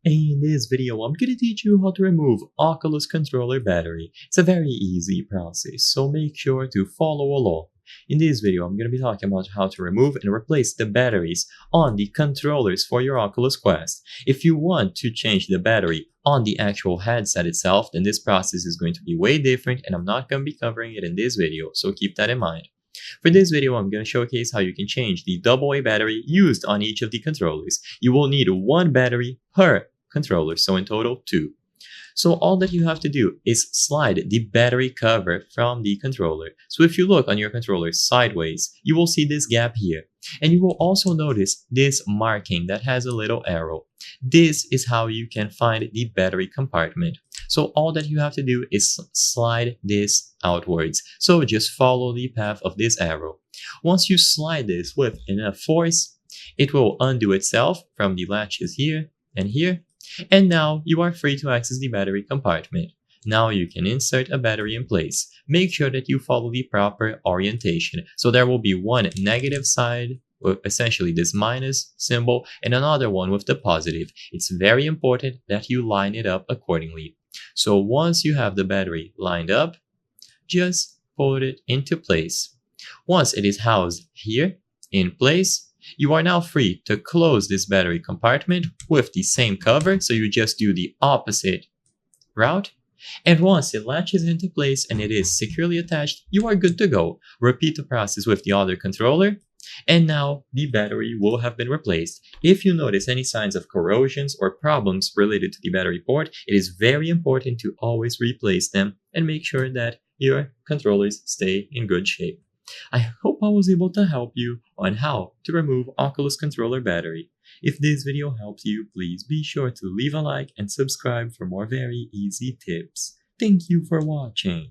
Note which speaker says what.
Speaker 1: In this video, I'm going to teach you how to remove Oculus controller battery. It's a very easy process, so make sure to follow along. In this video, I'm going to be talking about how to remove and replace the batteries on the controllers for your Oculus Quest. If you want to change the battery on the actual headset itself, then this process is going to be way different and I'm not going to be covering it in this video, so keep that in mind. For this video, I'm going to showcase how you can change the AA battery used on each of the controllers. You will need one battery per controller, so in total 2. So all that you have to do is slide the battery cover from the controller. So if you look on your controller sideways, you will see this gap here. And you will also notice this marking that has a little arrow. This is how you can find the battery compartment. So all that you have to do is slide this outwards. So just follow the path of this arrow. Once you slide this with enough force, it will undo itself from the latches here and here. And now you are free to access the battery compartment. Now you can insert a battery in place. Make sure that you follow the proper orientation. So there will be one negative side with essentially this minus symbol and another one with the positive. It's very important that you line it up accordingly. So once you have the battery lined up, just put it into place. Once it is housed here in place, you are now free to close this battery compartment with the same cover, so you just do the opposite route. And once it latches into place and it is securely attached, you are good to go. Repeat the process with the other controller, and now the battery will have been replaced. If you notice any signs of corrosions or problems related to the battery port, it is very important to always replace them and make sure that your controllers stay in good shape. I hope I was able to help you on how to remove Oculus controller battery. If this video helped you, please be sure to leave a like and subscribe for more very easy tips. Thank you for watching.